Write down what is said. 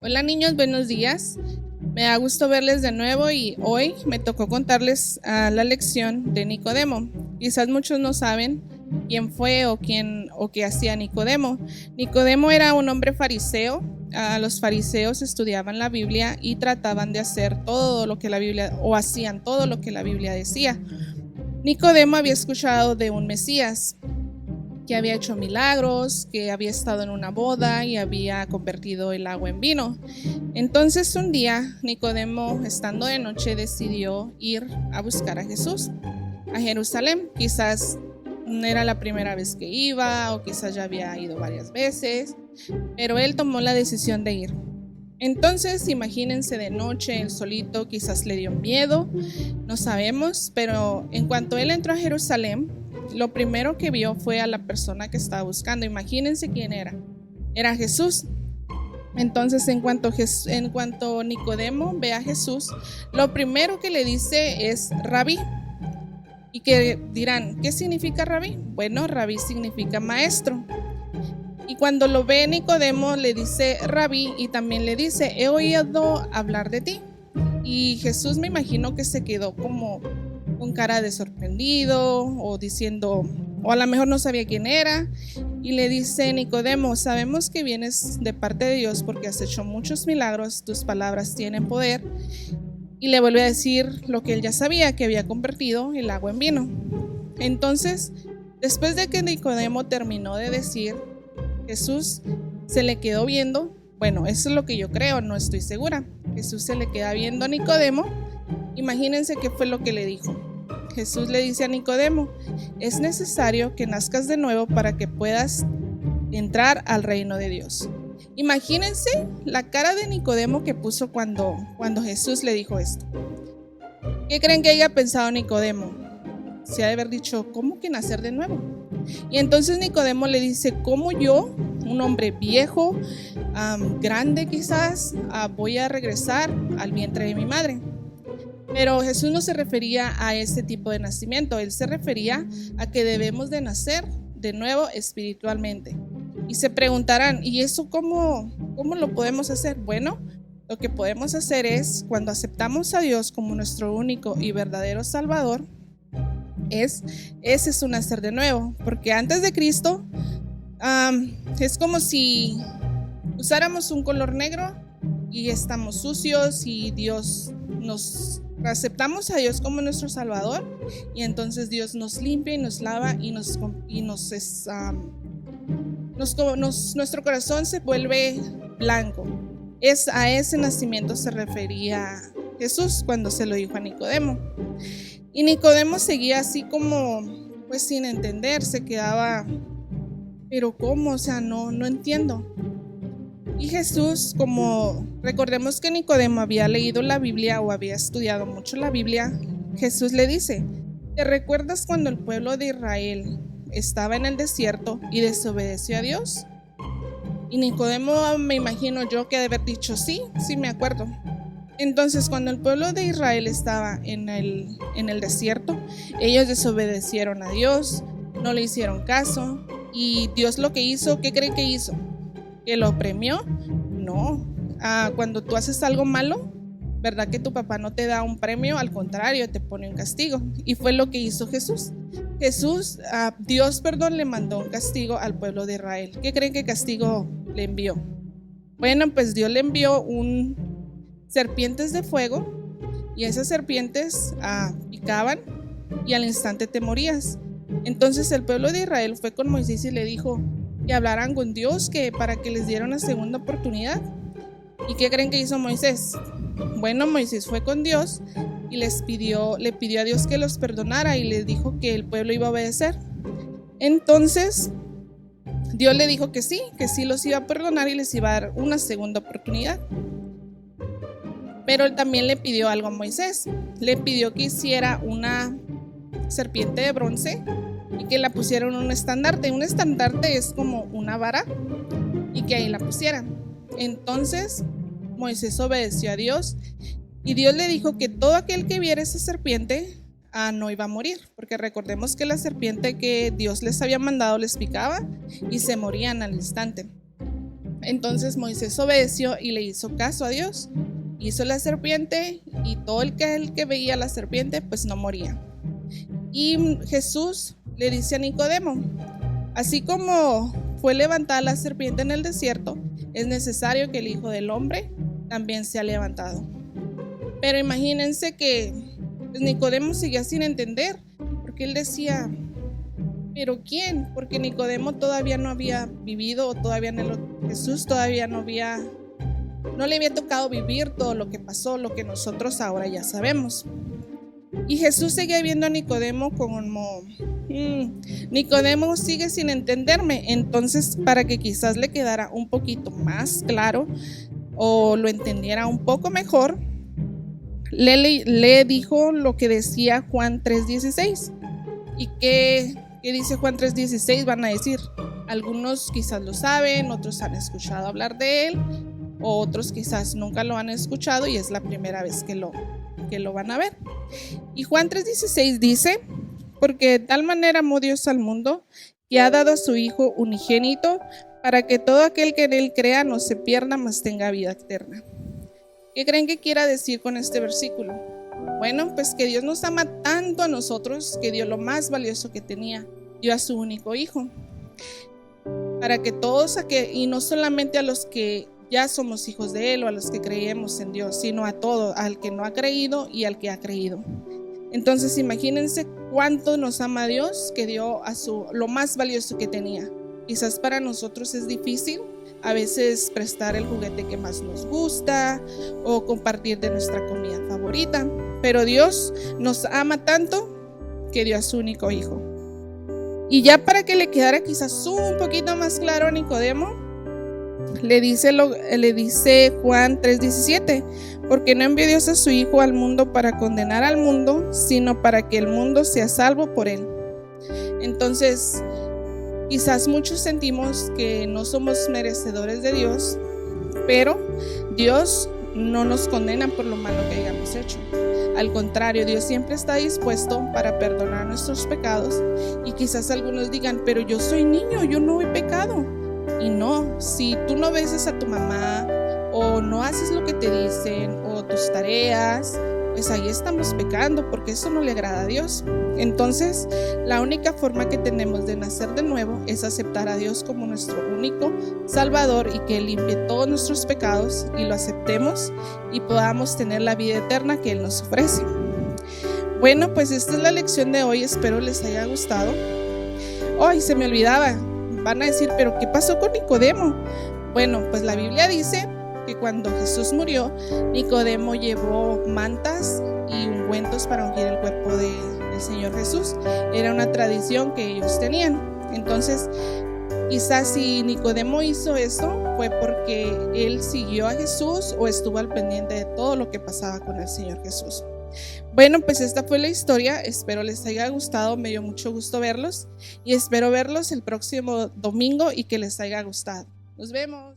Hola niños, buenos días. Me da gusto verles de nuevo y hoy me tocó contarles la lección de Nicodemo. Quizás muchos no saben quién fue o qué hacía Nicodemo. Nicodemo era un hombre fariseo. Los fariseos estudiaban la Biblia y trataban de hacer todo lo que la Biblia, o hacían todo lo que la Biblia decía. Nicodemo había escuchado de un Mesías que había hecho milagros, que había estado en una boda y había convertido el agua en vino. Entonces un día Nicodemo, estando de noche, decidió ir a buscar a Jesús a Jerusalén. Quizás no era la primera vez que iba o quizás ya había ido varias veces, pero él tomó la decisión de ir. Entonces imagínense de noche, él solito, quizás le dio miedo, no sabemos, pero en cuanto él entró a Jerusalén, lo primero que vio fue a la persona que estaba buscando. Imagínense quién era. Era Jesús. Entonces, en cuanto Nicodemo ve a Jesús, lo primero que le dice es Rabí. Y que dirán, ¿qué significa Rabí? Bueno, Rabí significa maestro. Y cuando lo ve Nicodemo, le dice Rabí y también le dice, he oído hablar de ti. Y Jesús, me imagino que se quedó como con cara de sorprendido o diciendo, o a lo mejor no sabía quién era, y le dice, Nicodemo, sabemos que vienes de parte de Dios porque has hecho muchos milagros, tus palabras tienen poder. Y le vuelve a decir lo que él ya sabía, que había convertido el agua en vino. Entonces, después de que Nicodemo terminó de decir, Jesús se le quedó viendo. Bueno, eso es lo que yo creo, no estoy segura. Jesús se le queda viendo a Nicodemo. Imagínense qué fue lo que le dijo. Jesús le dice a Nicodemo, es necesario que nazcas de nuevo para que puedas entrar al reino de Dios. Imagínense la cara de Nicodemo que puso cuando Jesús le dijo esto. ¿Qué creen que haya pensado Nicodemo? Se ha de haber dicho, ¿cómo que nacer de nuevo? Y entonces Nicodemo le dice, ¿cómo yo, un hombre viejo, grande quizás, voy a regresar al vientre de mi madre? Pero Jesús no se refería a ese tipo de nacimiento, él se refería a que debemos de nacer de nuevo espiritualmente. Y se preguntarán, ¿y eso cómo lo podemos hacer? Bueno, lo que podemos hacer es, cuando aceptamos a Dios como nuestro único y verdadero Salvador, ese es un nacer de nuevo, porque antes de Cristo es como si usáramos un color negro y estamos sucios y nos aceptamos a Dios como nuestro Salvador y entonces Dios nos limpia y nos lava y nuestro corazón se vuelve blanco. A ese nacimiento se refería Jesús cuando se lo dijo a Nicodemo. Y Nicodemo seguía así como, pues sin entender, se quedaba, pero ¿cómo? O sea, no entiendo. Y Jesús, como recordemos que Nicodemo había leído la Biblia o había estudiado mucho la Biblia, Jesús le dice, ¿te recuerdas cuando el pueblo de Israel estaba en el desierto y desobedeció a Dios? Y Nicodemo, me imagino yo que ha de haber dicho, sí me acuerdo. Entonces, cuando el pueblo de Israel estaba en el desierto, ellos desobedecieron a Dios, no le hicieron caso, y Dios lo que hizo, ¿qué creen que hizo? ¿Que lo premió? No. Cuando tú haces algo malo, ¿verdad que tu papá no te da un premio? Al contrario, te pone un castigo. Y fue lo que hizo Jesús. Dios le mandó un castigo al pueblo de Israel. ¿Qué creen que castigo le envió? Bueno, pues Dios le envió serpientes de fuego y esas serpientes picaban y al instante te morías. Entonces el pueblo de Israel fue con Moisés y le dijo que hablaran con Dios para que les diera una segunda oportunidad. ¿Y qué creen que hizo Moisés? Bueno, Moisés fue con Dios y le pidió a Dios que los perdonara y les dijo que el pueblo iba a obedecer. Entonces Dios le dijo que sí los iba a perdonar y les iba a dar una segunda oportunidad. Pero él también le pidió algo a Moisés. Le pidió que hiciera una serpiente de bronce y que la pusiera en un estandarte. Un estandarte es como una vara y que ahí la pusiera. Entonces Moisés obedeció a Dios y Dios le dijo que todo aquel que viera esa serpiente no iba a morir, porque recordemos que la serpiente que Dios les había mandado les picaba y se morían al instante. Entonces Moisés obedeció y le hizo caso a Dios. Hizo la serpiente y todo el que veía la serpiente pues no moría. Y Jesús le dice a Nicodemo, así como fue levantada la serpiente en el desierto, es necesario que el Hijo del Hombre también sea levantado. Pero imagínense que pues, Nicodemo seguía sin entender, porque él decía, ¿pero quién? Porque Nicodemo todavía no había vivido, o todavía Jesús todavía no le había tocado vivir todo lo que pasó, lo que nosotros ahora ya sabemos. Y Jesús seguía viendo a Nicodemo como, Nicodemo sigue sin entenderme. Entonces, para que quizás le quedara un poquito más claro o lo entendiera un poco mejor, le dijo lo que decía Juan 3:16. ¿Y qué dice Juan 3:16? Van a decir, algunos quizás lo saben, otros han escuchado hablar de él, o otros quizás nunca lo han escuchado y es la primera vez que lo van a ver. Y Juan 3:16 dice, porque de tal manera amó Dios al mundo, que ha dado a su Hijo unigénito, para que todo aquel que en él crea no se pierda, mas tenga vida eterna. ¿Qué creen que quiera decir con este versículo? Bueno, pues que Dios nos ama tanto a nosotros, que dio lo más valioso que tenía, dio a su único Hijo, para que todos, y no solamente a los que ya somos hijos de Él o a los que creemos en Dios, sino a todo, al que no ha creído y al que ha creído. Entonces imagínense cuánto nos ama Dios, que dio a lo más valioso que tenía. Quizás para nosotros es difícil a veces prestar el juguete que más nos gusta o compartir de nuestra comida favorita, pero Dios nos ama tanto que dio a su único Hijo. Y ya para que le quedara quizás un poquito más claro a Nicodemo, le dice Juan 3:17, porque no envió Dios a su Hijo al mundo para condenar al mundo, sino para que el mundo sea salvo por él. Entonces, quizás muchos sentimos que no somos merecedores de Dios, pero Dios no nos condena por lo malo que hayamos hecho. Al contrario, Dios siempre está dispuesto para perdonar nuestros pecados. Y quizás algunos digan, pero yo soy niño, yo no he pecado. Y no, si tú no besas a tu mamá o no haces lo que te dicen o tus tareas, pues ahí estamos pecando, porque eso no le agrada a Dios. Entonces, la única forma que tenemos de nacer de nuevo es aceptar a Dios como nuestro único Salvador y que Él limpie todos nuestros pecados y lo aceptemos y podamos tener la vida eterna que Él nos ofrece. Bueno, pues esta es la lección de hoy, espero les haya gustado. Ay, se me olvidaba, van a decir, ¿pero qué pasó con Nicodemo? Bueno, pues la Biblia dice que cuando Jesús murió, Nicodemo llevó mantas y ungüentos para ungir el cuerpo del Señor Jesús. Era una tradición que ellos tenían. Entonces, quizás si Nicodemo hizo eso fue porque él siguió a Jesús o estuvo al pendiente de todo lo que pasaba con el Señor Jesús. Bueno, pues esta fue la historia, espero les haya gustado, me dio mucho gusto verlos y espero verlos el próximo domingo y que les haya gustado. Nos vemos.